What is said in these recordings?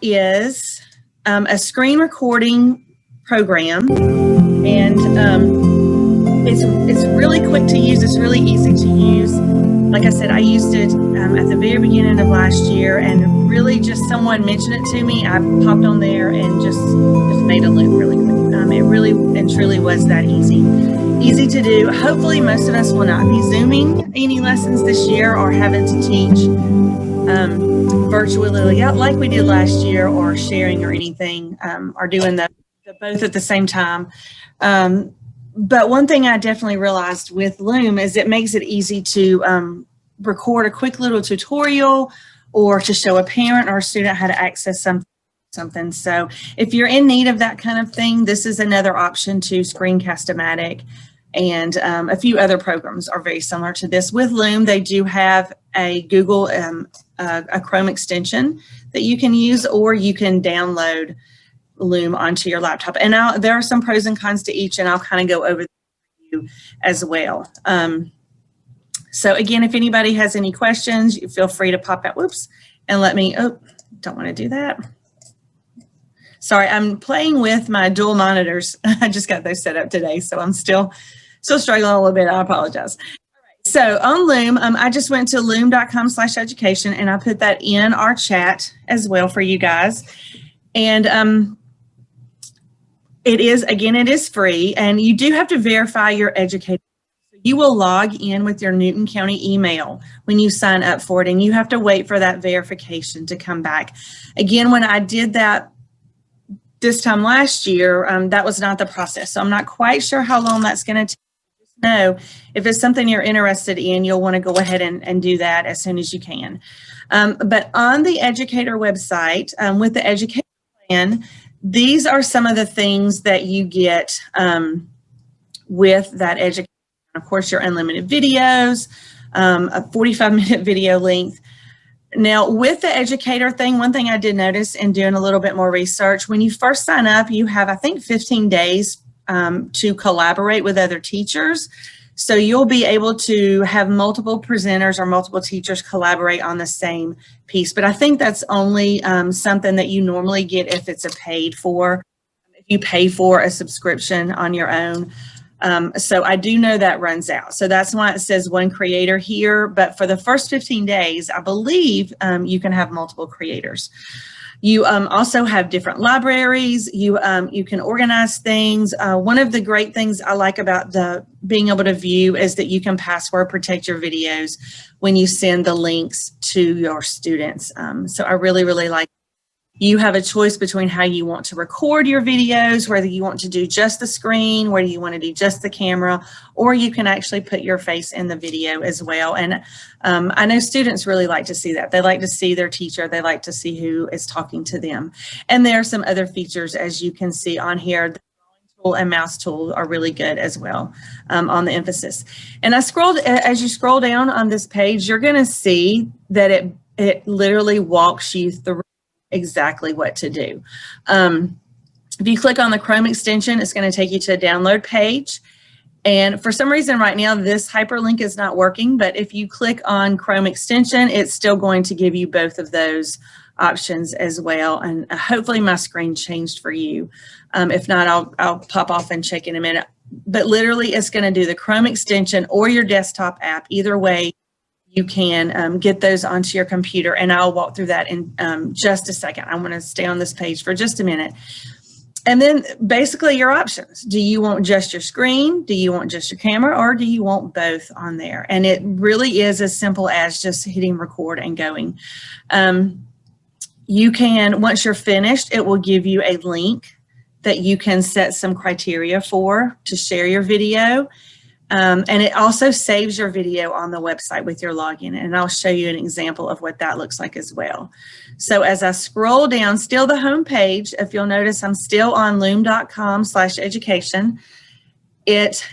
is a screen recording program, and it's really quick to use. It's really easy to use. Like I said, I used it at the very beginning of last year, and really just someone mentioned it to me. I popped on there and just made a loop really quick. It really and truly was that easy to do. Hopefully most of us will not be Zooming any lessons this year or having to teach virtually like we did last year, or sharing or anything, or doing the both at the same time. But one thing I definitely realized with Loom is it makes it easy to record a quick little tutorial, or to show a parent or a student how to access something. So if you're in need of that kind of thing, this is another option to Screencast-O-Matic, and a few other programs are very similar to this. With Loom, they do have a Google, a Chrome extension that you can use, or you can download Loom onto your laptop. And now there are some pros and cons to each, and I'll kind of go over you as well. So again, if anybody has any questions, you feel free to pop out, and let me, don't want to do that. Sorry, I'm playing with my dual monitors. I just got those set up today, so I'm still struggling a little bit. I apologize. All right, so on Loom, I just went to loom.com/education, and I put that in our chat as well for you guys. And it is free, and you do have to verify your educator. You will log in with your Newton County email when you sign up for it, and you have to wait for that verification to come back. Again, when I did that this time last year, that was not the process. So I'm not quite sure how long that's going to take. Just know if it's something you're interested in, you'll want to go ahead and do that as soon as you can. But on the educator website, with the educator plan, these are some of the things that you get with that education. Of course, your unlimited videos, a 45-minute video length. Now, with the educator thing, one thing I did notice in doing a little bit more research, when you first sign up, you have, I think, 15 days to collaborate with other teachers. So you'll be able to have multiple presenters or multiple teachers collaborate on the same piece. But I think that's only something that you normally get if it's a paid for, if you pay for a subscription on your own. So I do know that runs out. So that's why it says one creator here. But for the first 15 days, I believe you can have multiple creators. You also have different libraries. You can organize things. One of the great things I like about being able to view is that you can password protect your videos when you send the links to your students. So I really, really like. You have a choice between how you want to record your videos, whether you want to do just the screen, whether you want to do just the camera, or you can actually put your face in the video as well. And I know students really like to see that. They like to see their teacher. They like to see who is talking to them. And there are some other features, as you can see on here. The drawing tool and mouse tool are really good as well on the emphasis. And as you scroll down on this page, you're going to see that it literally walks you through exactly what to do. If you click on the Chrome extension, it's going to take you to a download page. And for some reason right now, this hyperlink is not working, but if you click on Chrome extension, it's still going to give you both of those options as well. And hopefully my screen changed for you. If not, I'll pop off and check in a minute. But literally it's going to do the Chrome extension or your desktop app. Either way, you can get those onto your computer, and I'll walk through that in just a second. I want to stay on this page for just a minute. And then basically your options. Do you want just your screen? Do you want just your camera? Or do you want both on there? And it really is as simple as just hitting record and going. You can, once you're finished, it will give you a link that you can set some criteria for to share your video. And it also saves your video on the website with your login. And I'll show you an example of what that looks like as well. So as I scroll down, still the home page, if you'll notice, I'm still on loom.com/education. It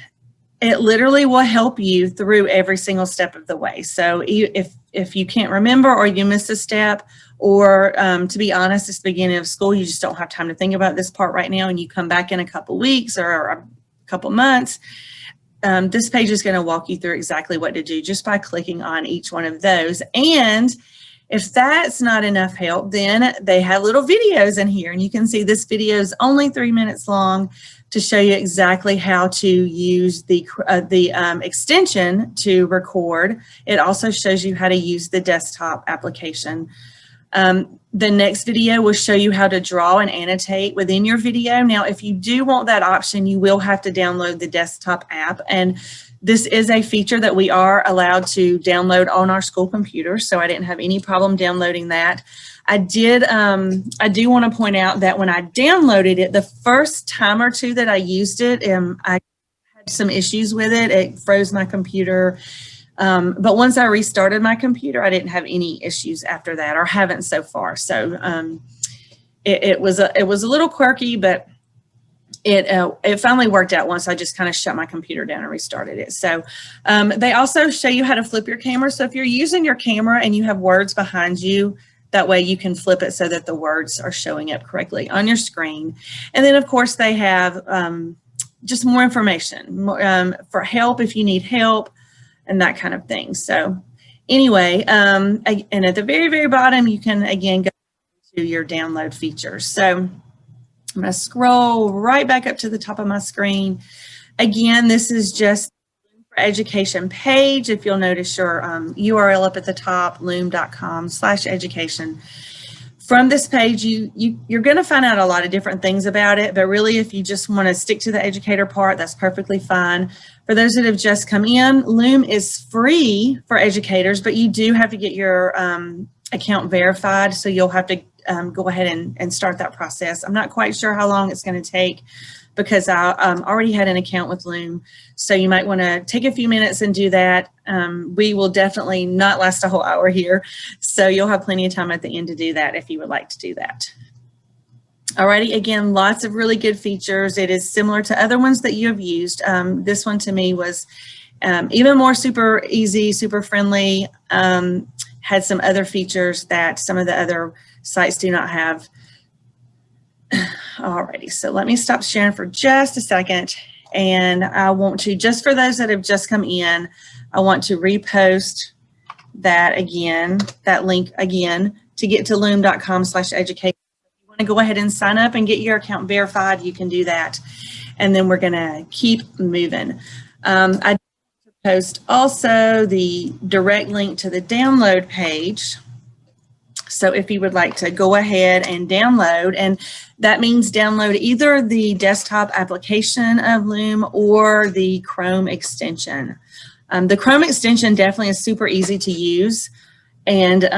literally will help you through every single step of the way. So if you can't remember or you miss a step, or to be honest, it's the beginning of school, you just don't have time to think about this part right now, and you come back in a couple weeks or a couple months, this page is going to walk you through exactly what to do just by clicking on each one of those. And If that's not enough help, then they have little videos in here, and you can see this video is only 3 minutes long to show you exactly how to use the extension to record. It also shows you how to use the desktop application. The next video will show you how to draw and annotate within your video. Now, if you do want that option, you will have to download the desktop app, and this is a feature that we are allowed to download on our school computers, so I didn't have any problem downloading that. I do want to point out that when I downloaded it, the first time or two that I used it, I had some issues with it. It froze my computer. But once I restarted my computer, I didn't have any issues after that, or haven't so far. So it was a little quirky, but it finally worked out once I just kind of shut my computer down and restarted it. So they also show you how to flip your camera. So if you're using your camera and you have words behind you, that way you can flip it so that the words are showing up correctly on your screen. And then, of course, they have just more information for help if you need help, and that kind of thing. So anyway, and at the very, very bottom, you can, again, go to your download features. So I'm going to scroll right back up to the top of my screen. Again, this is just for education page. If you'll notice your URL up at the top, loom.com/education. From this page, you're going to find out a lot of different things about it, but really if you just want to stick to the educator part, that's perfectly fine. For those that have just come in, Loom is free for educators, but you do have to get your account verified, so you'll have to go ahead and start that process. I'm not quite sure how long it's going to take because I already had an account with Loom, so you might want to take a few minutes and do that. We will definitely not last a whole hour here, so you'll have plenty of time at the end to do that if you would like to do that. Alrighty, again, lots of really good features. It is similar to other ones that you have used. This one to me was even more super easy, super friendly, had some other features that some of the other sites do not have. Alrighty, so let me stop sharing for just a second, and I want to, just for those that have just come in, I want to repost that again, that link again, to get to loom.com/education. To go ahead and sign up and get your account verified, you can do that, and then we're going to keep moving. I post also the direct link to the download page, so if you would like to go ahead and download, and that means download either the desktop application of Loom or the Chrome extension. The Chrome extension definitely is super easy to use, and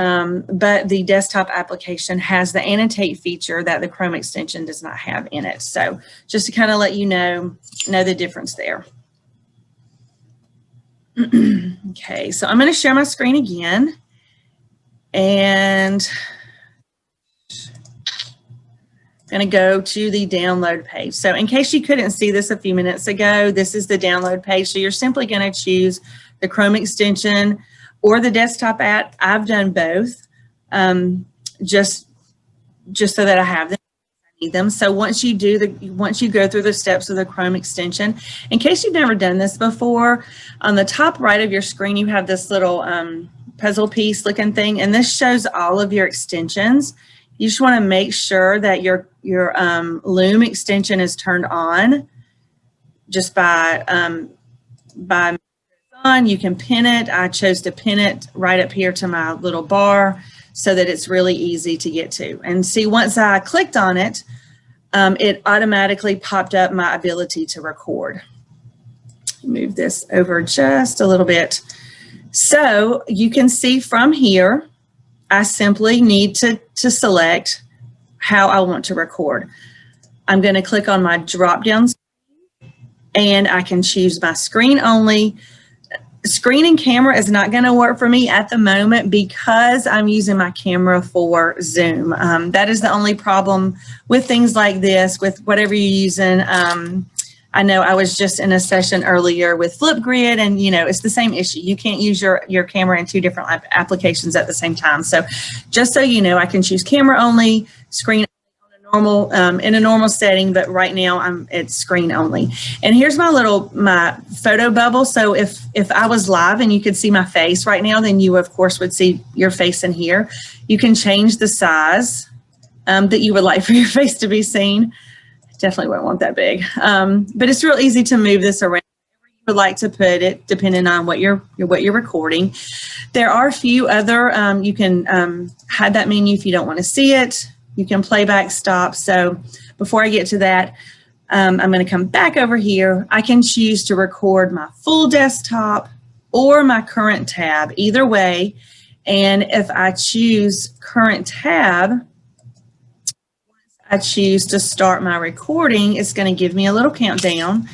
but the desktop application has the annotate feature that the Chrome extension does not have in it. So just to kind of let you know the difference there. Okay, so I'm going to share my screen again, and I'm going to go to the download page. So in case you couldn't see this a few minutes ago, this is the download page. So you're simply going to choose the Chrome extension or the desktop app. I've done both, just so that I have them. Need them. So once you go through the steps of the Chrome extension, in case you've never done this before, on the top right of your screen, you have this little puzzle piece looking thing, and this shows all of your extensions. You just want to make sure that your Loom extension is turned on. Just by on, you can pin it. I chose to pin it right up here to my little bar, so that it's really easy to get to. And see, once I clicked on it, it automatically popped up my ability to record. Move this over just a little bit. So you can see from here, I simply need to select how I want to record. I'm going to click on my drop-down screen, and I can choose my screen only. Screen and camera is not going to work for me at the moment because I'm using my camera for Zoom. That is the only problem with things like this, with whatever you're using. I know I was just in a session earlier with Flipgrid, and it's the same issue. You can't use your camera in two different applications at the same time. So just so you know, I can choose camera only, screen on a normal in a normal setting, but right now it's screen only. And here's my photo bubble. So if I was live and you could see my face right now, then you of course would see your face in here. You can change the size that you would like for your face to be seen. Definitely wouldn't want that big, but it's real easy to move this around wherever you would like to put it, depending on what you're recording. There are a few other. You can hide that menu if you don't want to see it. You can playback, stop. So before I get to that, I'm going to come back over here. I can choose to record my full desktop or my current tab, either way. And if I choose current tab, once I choose to start my recording, it's going to give me a little countdown.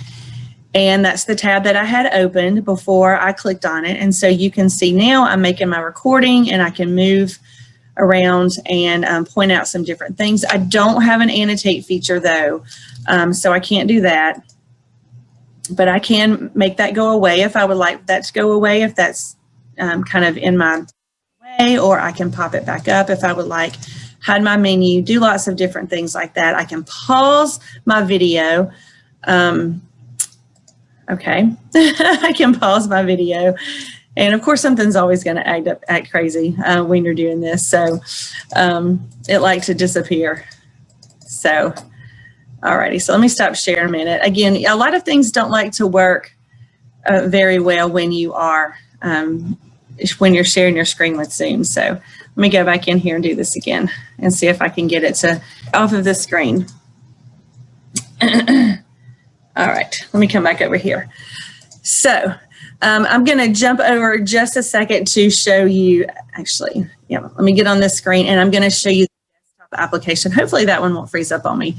And that's the tab that I had opened before I clicked on it. And so you can see now I'm making my recording and I can move around and point out some different things. I don't have an annotate feature though, so I can't do that. But I can make that go away if I would like that to go away, if that's kind of in my way, or I can pop it back up if I would like, hide my menu, do lots of different things like that. I can pause my video. Okay, I can pause my video. And of course, something's always going to act crazy when you're doing this. So it likes to disappear. So, alrighty, so let me stop sharing a minute. Again, a lot of things don't like to work very well when you are, when you're sharing your screen with Zoom. So let me go back in here and do this again and see if I can get it to off of the screen. All right, let me come back over here. So I'm going to jump over just a second to show you, actually, yeah, let me get on this screen and I'm going to show you the desktop application. Hopefully that one won't freeze up on me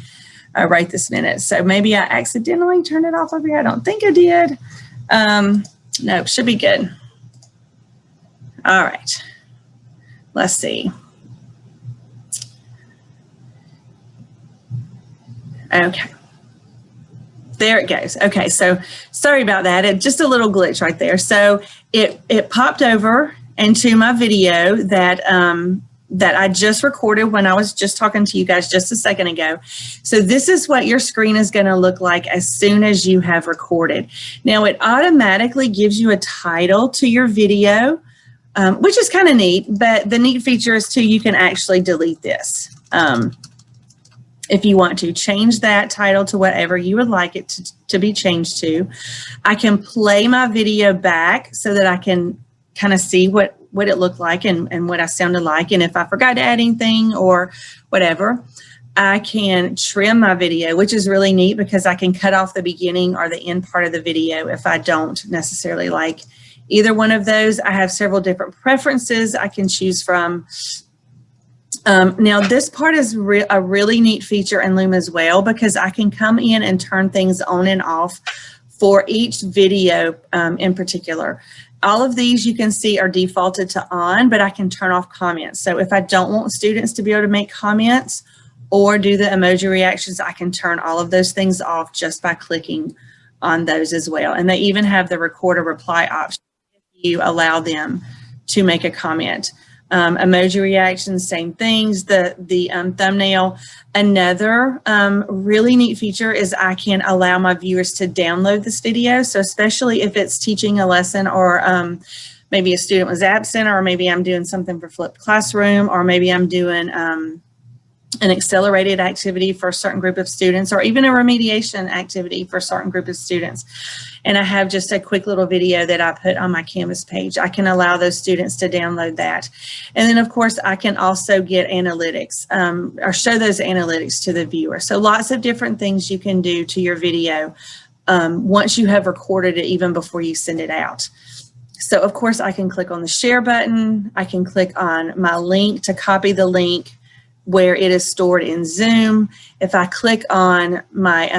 right this minute. So maybe I accidentally turned it off over here. I don't think I did. No, should be good. All right, let's see. Okay. There it goes. Okay, so sorry about that. It just a little glitch right there. So it popped over into my video that that I just recorded when I was just talking to you guys just a second ago. So this is what your screen is going to look like as soon as you have recorded. Now it automatically gives you a title to your video, which is kind of neat. But the neat feature is too, you can actually delete this. If you want to change that title to whatever you would like it to be changed to. I can play my video back so that I can kind of see what it looked like and what I sounded like. And if I forgot to add anything or whatever, I can trim my video, which is really neat because I can cut off the beginning or the end part of the video if I don't necessarily like either one of those. I have several different preferences I can choose from. Now this part is a really neat feature in Loom as well because I can come in and turn things on and off for each video in particular. All of these you can see are defaulted to on, but I can turn off comments. So if I don't want students to be able to make comments or do the emoji reactions, I can turn all of those things off just by clicking on those as well. And they even have the record a reply option if you allow them to make a comment. Emoji reactions, same things, the thumbnail. Another really neat feature is I can allow my viewers to download this video. So especially if it's teaching a lesson or maybe a student was absent, or maybe I'm doing something for flipped classroom, or maybe I'm doing an accelerated activity for a certain group of students, or even a remediation activity for a certain group of students. And I have just a quick little video that I put on my Canvas page. I can allow those students to download that. And then of course I can also get analytics or show those analytics to the viewer. So lots of different things you can do to your video once you have recorded it, even before you send it out. So of course I can click on the share button. I can click on my link to copy the link where it is stored in Zoom. If I click on my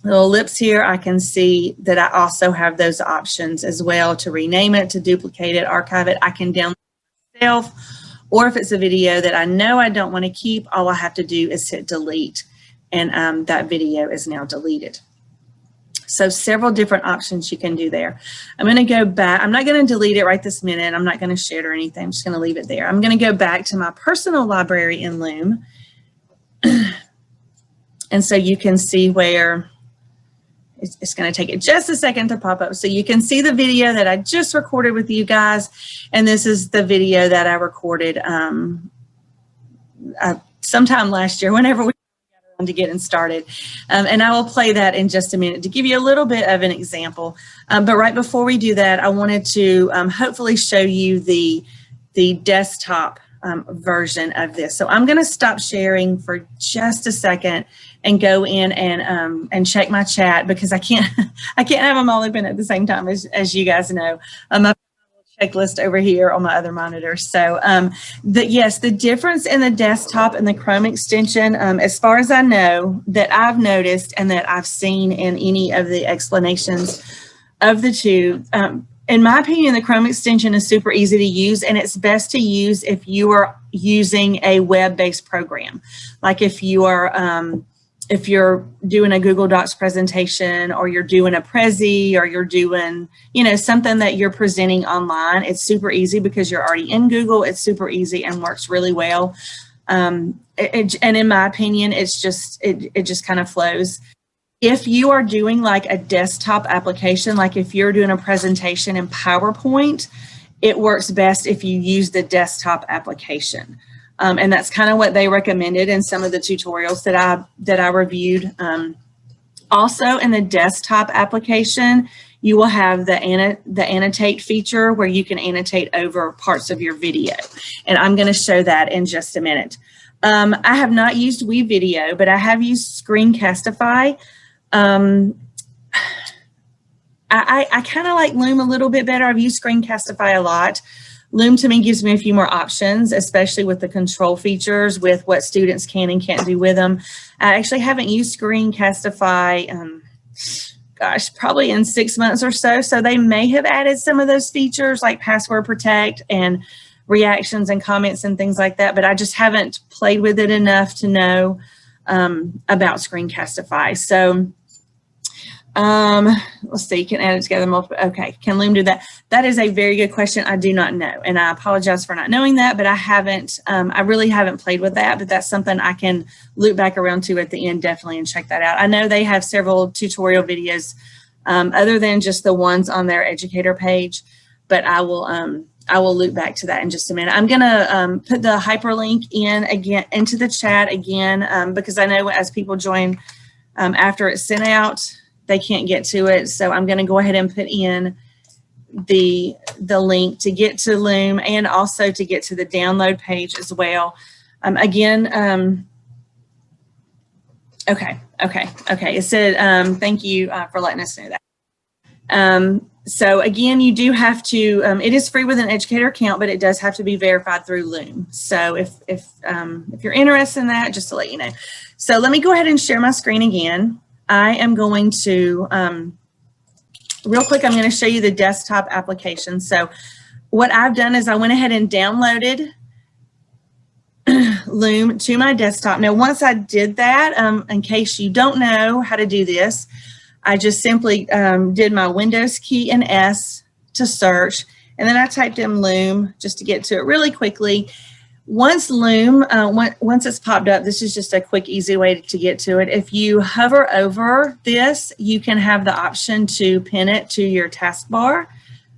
little ellipse here, I can see that I also have those options as well to rename it, to duplicate it, archive it. I can download it myself, or if it's a video that I know I don't want to keep, all I have to do is hit delete, and that video is now deleted. So several different options you can do there. I'm going to go back. I'm not going to delete it right this minute. I'm not going to share it or anything. I'm just going to leave it there. I'm going to go back to my personal library in Loom. And so you can see where it's going to take it just a second to pop up. So you can see the video that I just recorded with you guys. And this is the video that I recorded sometime last year, whenever we got around to getting started. And I will play that in just a minute to give you a little bit of an example. But right before we do that, I wanted to hopefully show you the desktop version of this. So I'm going to stop sharing for just a second and go in and check my chat, because I can't have them all open at the same time, as you guys know. My checklist over here on my other monitor. So yes, the difference in the desktop and the Chrome extension, as far as I know, that I've noticed and that I've seen in any of the explanations of the two, in my opinion, the Chrome extension is super easy to use, and it's best to use if you are using a web-based program. Like if you're doing a Google Docs presentation, or you're doing a Prezi, or you're doing, something that you're presenting online, it's super easy because you're already in Google. It's super easy and works really well. And in my opinion, it just kind of flows. If you are doing like a desktop application, like if you're doing a presentation in PowerPoint, it works best if you use the desktop application. And that's kind of what they recommended in some of the tutorials that I reviewed. Also, in the desktop application, you will have the annotate feature where you can annotate over parts of your video. And I'm going to show that in just a minute. I have not used WeVideo, but I have used Screencastify. I kind of like Loom a little bit better. I've used Screencastify a lot. Loom to me gives me a few more options, especially with the control features, with what students can and can't do with them. I actually haven't used Screencastify, probably in 6 months or so. So they may have added some of those features like password protect and reactions and comments and things like that, but I just haven't played with it enough to know about Screencastify. So let's see, you can add it together multiple. Okay, can Loom do that? That is a very good question. I do not know, and I apologize for not knowing that, but I really haven't played with that, but that's something I can loop back around to at the end, definitely, and check that out. I know they have several tutorial videos other than just the ones on their educator page, but I will loop back to that in just a minute. I'm gonna put the hyperlink into the chat again, because I know as people join after it's sent out, they can't get to it. So I'm going to go ahead and put in the link to get to Loom and also to get to the download page as well. Okay. It said, thank you for letting us know that. So again, you do have to, it is free with an educator account, but it does have to be verified through Loom. So if you're interested in that, just to let you know. So let me go ahead and share my screen again. I am going to, real quick, I'm going to show you the desktop application. So what I've done is I went ahead and downloaded Loom to my desktop. Now, once I did that, in case you don't know how to do this, I just simply did my Windows key and S to search, and then I typed in Loom just to get to it really quickly. Once Loom, once it's popped up, this is just a quick, easy way to get to it. If you hover over this, you can have the option to pin it to your taskbar,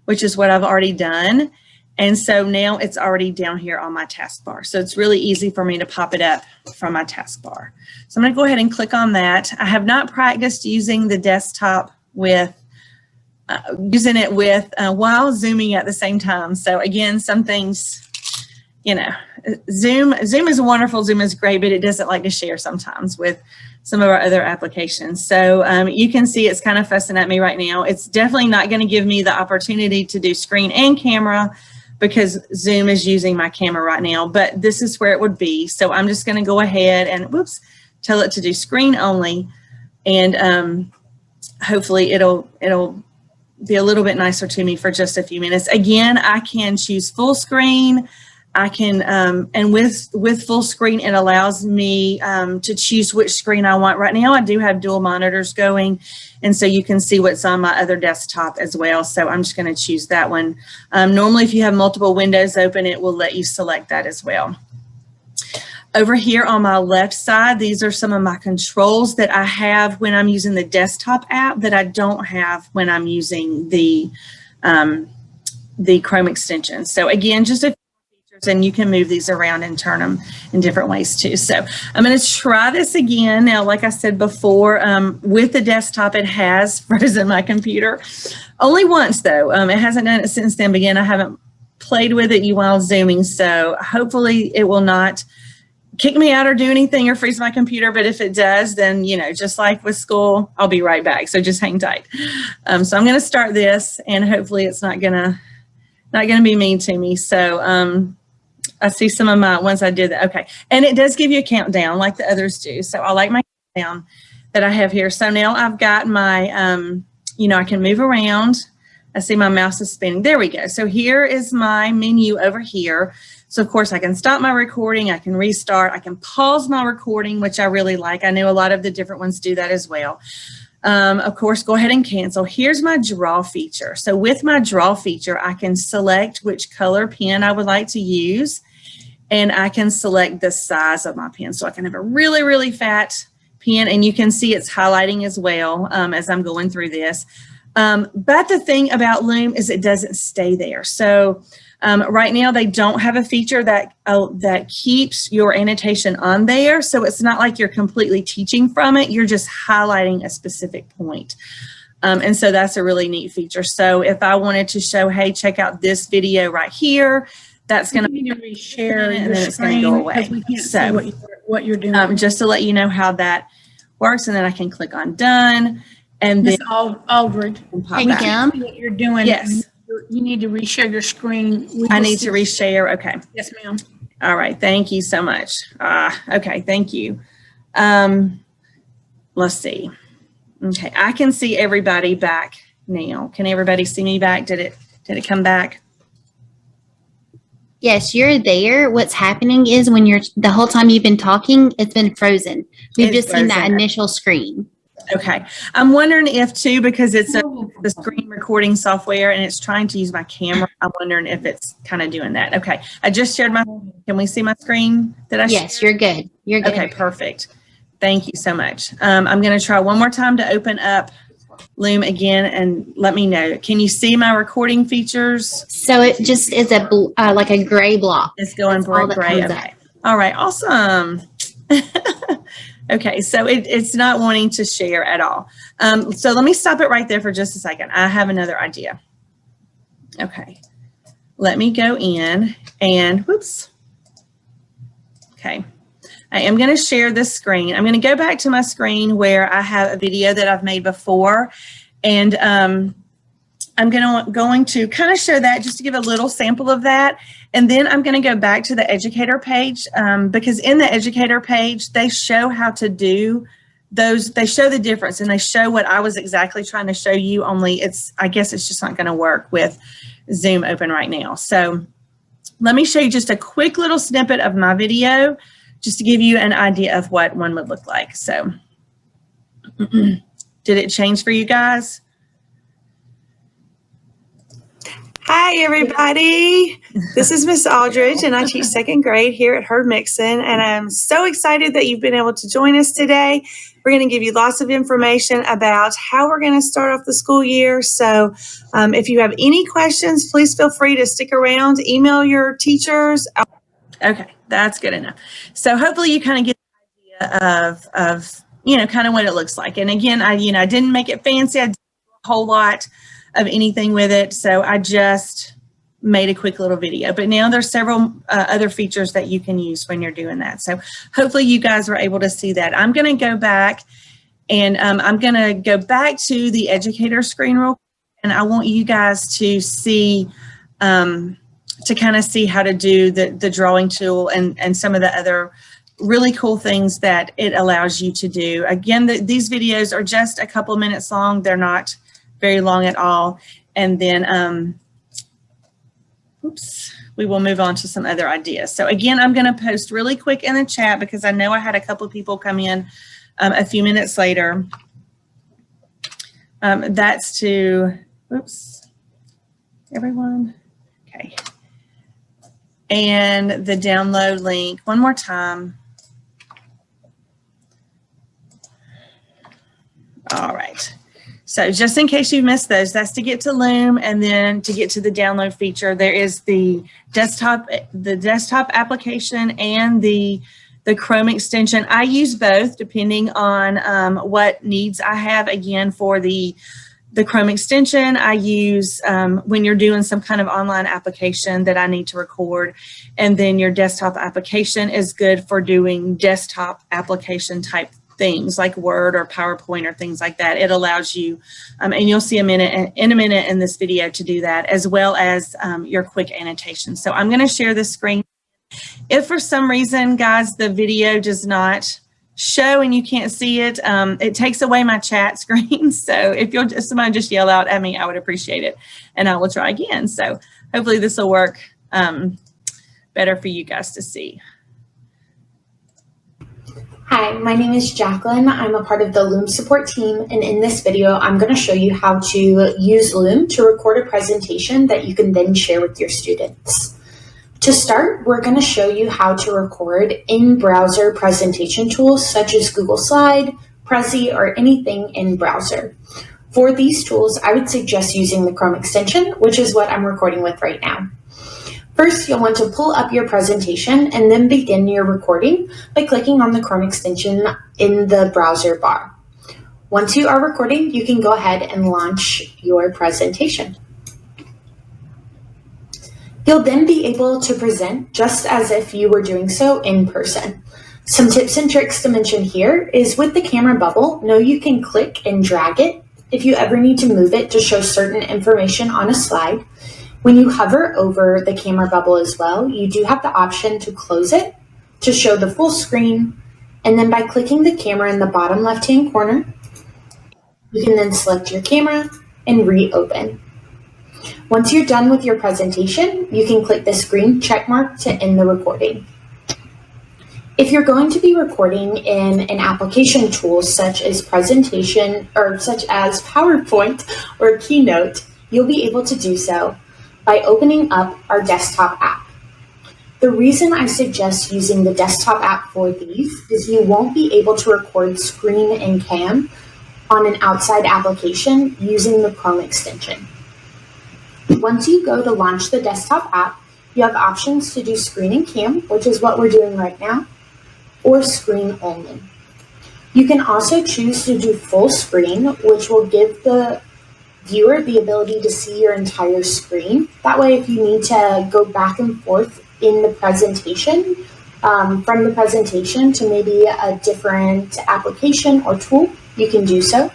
which is what I've already done. And so now it's already down here on my taskbar. So it's really easy for me to pop it up from my taskbar. So I'm going to go ahead and click on that. I have not practiced using the desktop with while zooming at the same time. So again, some things, Zoom is wonderful. Zoom is great, but it doesn't like to share sometimes with some of our other applications. So you can see it's kind of fussing at me right now. It's definitely not going to give me the opportunity to do screen and camera because Zoom is using my camera right now, but this is where it would be. So I'm just going to go ahead and tell it to do screen only, and hopefully it'll be a little bit nicer to me for just a few minutes. Again, I can choose full screen. I can, and with full screen, it allows me to choose which screen I want. Right now, I do have dual monitors going, and so you can see what's on my other desktop as well. So I'm just going to choose that one. Normally, if you have multiple windows open, it will let you select that as well. Over here on my left side, these are some of my controls that I have when I'm using the desktop app that I don't have when I'm using the Chrome extension. So again, just a few features, and you can move these around and turn them in different ways too. So I'm going to try this again. Now, like I said before, with the desktop, it has frozen my computer. Only once though. It hasn't done it since then. But again, I haven't played with it while Zooming. So hopefully it will not kick me out or do anything or freeze my computer. But if it does, then, you know, just like with school, I'll be right back. So just hang tight. So I'm going to start this, and hopefully it's not going to be mean to me. So I see some of my ones I did that. Okay. And it does give you a countdown like the others do. So I like my countdown that I have here. So now I've got my, you know, I can move around. I see my mouse is spinning. There we go. So here is my menu over here. So of course I can stop my recording. I can restart. I can pause my recording, which I really like. I know a lot of the different ones do that as well. Of course, go ahead and cancel. Here's my draw feature. So with my draw feature, I can select which color pen I would like to use, and I can select the size of my pen. So I can have a really, really fat pen, and you can see it's highlighting as well as I'm going through this. But the thing about Loom is it doesn't stay there. So right now they don't have a feature that keeps your annotation on there. So it's not like you're completely teaching from it. You're just highlighting a specific point. And so that's a really neat feature. So if I wanted to show, hey, check out this video right here, that's going to be reshare and then it's going to go away. We can't see what you're doing. Just to let you know how that works, and then I can click on done. And then Aldridge, hey, Kim, what you're doing. Yes. You need to reshare your screen. I need to reshare. Okay. Yes, ma'am. All right. Thank you so much. Okay. Thank you. Let's see. Okay. I can see everybody back now. Can everybody see me back? Did it come back? yes, you're there. What's happening is when the whole time you've been talking, it's been frozen. We've just seen that initial screen. Okay. I'm wondering if too, because it's the screen recording software and it's trying to use my camera. I'm wondering if it's kind of doing that. Okay. I just shared can we see my screen? Yes, you're good. You're good. Okay, perfect. Thank you so much. I'm going to try one more time to open up Loom again and let me know. Can you see my recording features? So it just is like a gray block. It's going bright gray. Okay. All right. Awesome. Okay, so it's not wanting to share at all. So let me stop it right there for just a second. I have another idea. Okay, let me go in and whoops. Okay, I am going to share this screen. I'm going to go back to my screen where I have a video that I've made before, and I'm going to kind of show that just to give a little sample of that. And then I'm going to go back to the educator page because in the educator page, they show how to do those. They show the difference and they show what I was exactly trying to show you, only I guess it's just not going to work with Zoom open right now. So let me show you just a quick little snippet of my video just to give you an idea of what one would look like. So did it change for you guys? Hi, everybody. This is Miss Aldridge, and I teach second grade here at Herd Mixon, and I'm so excited that you've been able to join us today. We're going to give you lots of information about how we're going to start off the school year. So if you have any questions, please feel free to stick around, email your teachers. Okay, that's good enough. So hopefully you kind of get the idea of kind of what it looks like. And again, I didn't make it fancy. I didn't do a whole lot of anything with it. So I just made a quick little video, but now there's several other features that you can use when you're doing that. So hopefully you guys were able to see that. I'm going to go back and I'm going to go back to the educator screen real quick, and I want you guys to see, to kind of see how to do the drawing tool and some of the other really cool things that it allows you to do. Again, these videos are just a couple minutes long. They're not very long at all. And then, we will move on to some other ideas. So again, I'm going to post really quick in the chat because I know I had a couple of people come in a few minutes later. That's to, everyone. Okay. And the download link, one more time. All right. So just in case you missed those, that's to get to Loom, and then to get to the download feature, there is the desktop application and the Chrome extension. I use both depending on what needs I have. Again, for the Chrome extension, I use when you're doing some kind of online application that I need to record, and then your desktop application is good for doing desktop application type things like Word or PowerPoint or things like that. It allows you, and you'll see in a minute in this video to do that, as well as your quick annotations. So I'm going to share the screen. If for some reason, guys, the video does not show and you can't see it, it takes away my chat screen. So if somebody just yell out at me, I would appreciate it, and I will try again. So hopefully this will work better for you guys to see. Hi, my name is Jacqueline. I'm a part of the Loom support team, and in this video, I'm going to show you how to use Loom to record a presentation that you can then share with your students. To start, we're going to show you how to record in-browser presentation tools such as Google Slide, Prezi, or anything in browser. For these tools, I would suggest using the Chrome extension, which is what I'm recording with right now. First, you'll want to pull up your presentation and then begin your recording by clicking on the Chrome extension in the browser bar. Once you are recording, you can go ahead and launch your presentation. You'll then be able to present just as if you were doing so in person. Some tips and tricks to mention here is with the camera bubble, know you can click and drag it if you ever need to move it to show certain information on a slide. When you hover over the camera bubble as well, you do have the option to close it to show the full screen, and then by clicking the camera in the bottom left-hand corner, you can then select your camera and reopen. Once you're done with your presentation, you can click this green check mark to end the recording. If you're going to be recording in an application tool such as PowerPoint or Keynote, you'll be able to do so by opening up our desktop app. The reason I suggest using the desktop app for these is you won't be able to record screen and cam on an outside application using the Chrome extension. Once you go to launch the desktop app, you have options to do screen and cam, which is what we're doing right now, or screen only. You can also choose to do full screen, which will give the viewer the ability to see your entire screen. That way, if you need to go back and forth in the presentation, from the presentation to maybe a different application or tool, you can do so.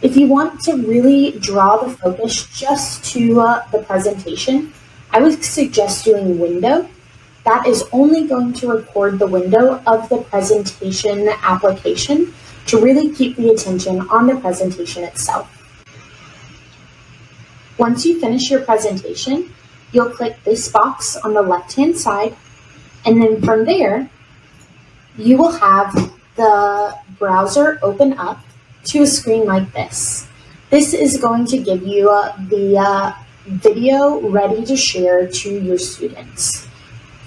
If you want to really draw the focus just to the presentation, I would suggest doing window. That is only going to record the window of the presentation application to really keep the attention on the presentation itself. Once you finish your presentation, you'll click this box on the left-hand side, and then from there, you will have the browser open up to a screen like this. This is going to give you the video ready to share to your students.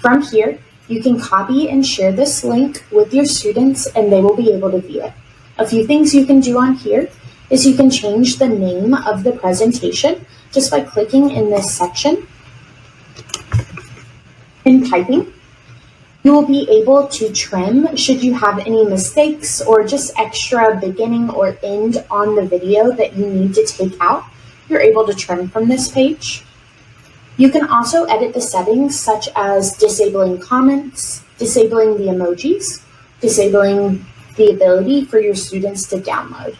From here, you can copy and share this link with your students, and they will be able to view it. A few things you can do on here is you can change the name of the presentation just by clicking in this section and typing. You will be able to trim should you have any mistakes or just extra beginning or end on the video that you need to take out. You're able to trim from this page. You can also edit the settings such as disabling comments, disabling the emojis, disabling the ability for your students to download.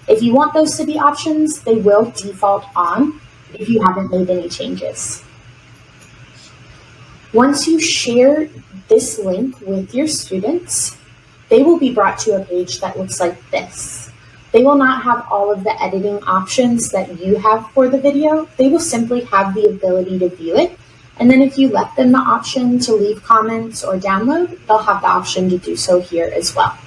If you want those to be options, they will default on if you haven't made any changes. Once you share this link with your students, they will be brought to a page that looks like this. They will not have all of the editing options that you have for the video. They will simply have the ability to view it. And then if you left them the option to leave comments or download, they'll have the option to do so here as well.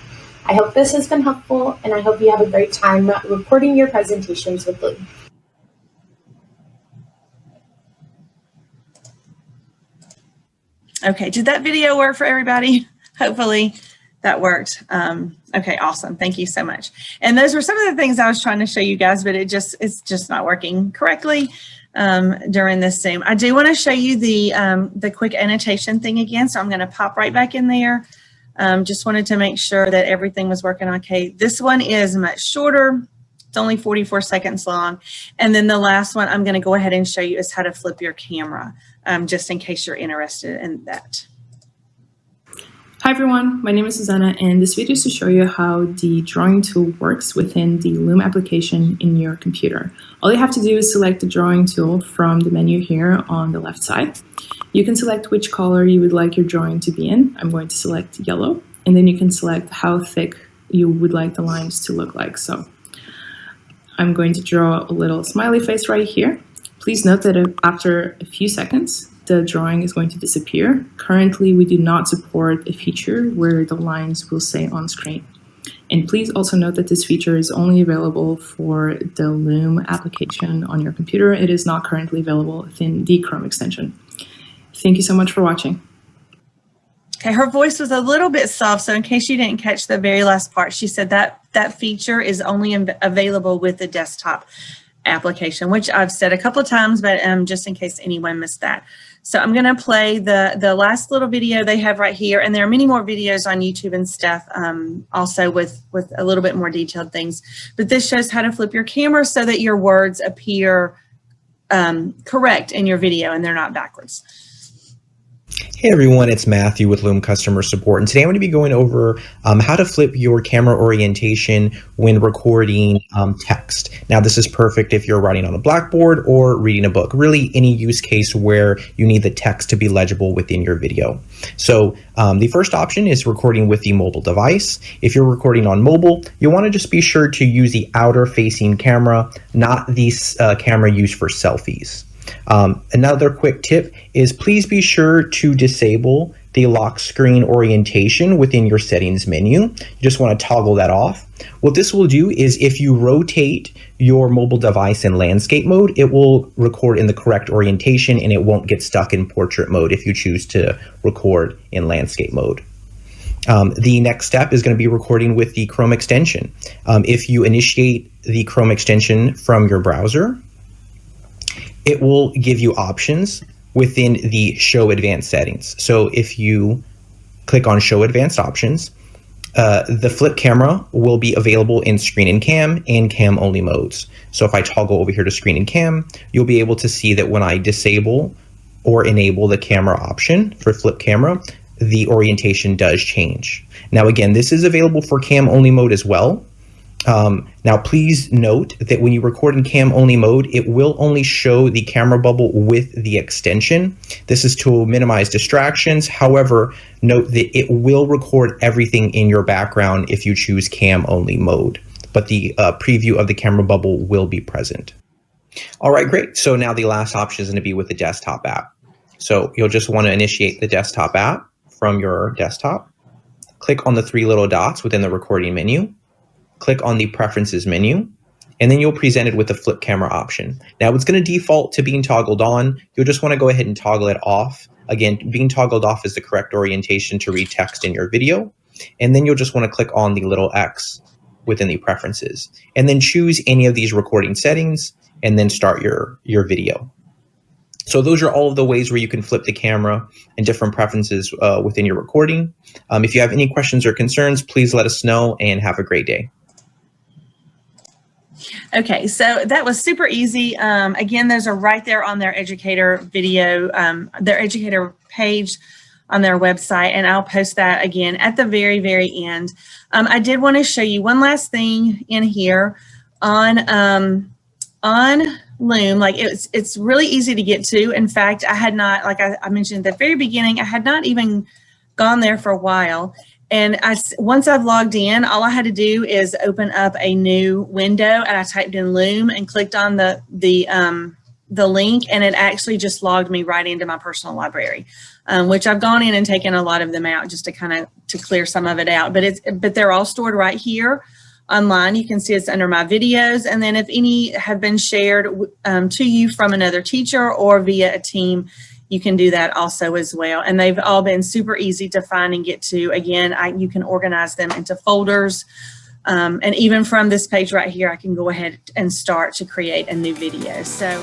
I hope this has been helpful, and I hope you have a great time recording your presentations with Loom. Okay, did that video work for everybody? Hopefully that worked. Okay, awesome. Thank you so much. And those were some of the things I was trying to show you guys, but it's just not working correctly during this Zoom. I do want to show you the quick annotation thing again. So I'm going to pop right back in there. Just wanted to make sure that everything was working okay. This one is much shorter. It's only 44 seconds long. And then the last one I'm going to go ahead and show you is how to flip your camera, just in case you're interested in that. Hi everyone, my name is Susanna, and this video is to show you how the drawing tool works within the Loom application in your computer. All you have to do is select the drawing tool from the menu here on the left side. You can select which color you would like your drawing to be in. I'm going to select yellow, and then you can select how thick you would like the lines to look like. So I'm going to draw a little smiley face right here. Please note that after a few seconds, the drawing is going to disappear. Currently, we do not support a feature where the lines will stay on screen. And please also note that this feature is only available for the Loom application on your computer. It is not currently available within the Chrome extension. Thank you so much for watching. Okay, her voice was a little bit soft, so in case you didn't catch the very last part, she said that feature is only available with the desktop application, which I've said a couple of times, but just in case anyone missed that. So I'm going to play the last little video they have right here, and there are many more videos on YouTube and stuff, also with a little bit more detailed things. But this shows how to flip your camera so that your words appear correct in your video and they're not backwards. Hey everyone, it's Matthew with Loom Customer Support, and today I'm going to be going over how to flip your camera orientation when recording text. Now this is perfect if you're writing on a blackboard or reading a book, really any use case where you need the text to be legible within your video. So the first option is recording with the mobile device. If you're recording on mobile, you want to just be sure to use the outer facing camera, not the camera used for selfies. Another quick tip is please be sure to disable the lock screen orientation within your settings menu. You just want to toggle that off. What this will do is if you rotate your mobile device in landscape mode, it will record in the correct orientation and it won't get stuck in portrait mode if you choose to record in landscape mode. The next step is going to be recording with the Chrome extension. If you initiate the Chrome extension from your browser, it will give you options within the Show Advanced settings. So if you click on Show Advanced Options, the flip camera will be available in screen and cam only modes. So if I toggle over here to screen and cam, you'll be able to see that when I disable or enable the camera option for flip camera, the orientation does change. Now again, this is available for cam only mode as well. Now please note that when you record in cam only mode, it will only show the camera bubble with the extension. This is to minimize distractions. However, note that it will record everything in your background if you choose cam only mode, but the preview of the camera bubble will be present. All right, great. So now the last option is going to be with the desktop app. So you'll just want to initiate the desktop app from your desktop. Click on the three little dots within the recording menu. Click on the Preferences menu, and then you'll be presented with the flip camera option. Now it's going to default to being toggled on. You'll just want to go ahead and toggle it off. Again, being toggled off is the correct orientation to read text in your video. And then you'll just want to click on the little X within the preferences, and then choose any of these recording settings, and then start your video. So those are all of the ways where you can flip the camera and different preferences within your recording. If you have any questions or concerns, please let us know, and have a great day. Okay, so that was super easy. Again, those are right there on their educator video, their educator page on their website, and I'll post that again at the very, very end. I did want to show you one last thing in here on Loom. Like it's really easy to get to. In fact, I had not, like I mentioned at the very beginning, I had not even gone there for a while. And once I've logged in, all I had to do is open up a new window, and I typed in Loom and clicked on the link, and it actually just logged me right into my personal library, which I've gone in and taken a lot of them out just to clear some of it out. But they're all stored right here online. You can see it's under my videos, and then if any have been shared to you from another teacher or via a team you can do that also as well. And they've all been super easy to find and get to. Again, you can organize them into folders. And even from this page right here, I can go ahead and start to create a new video. So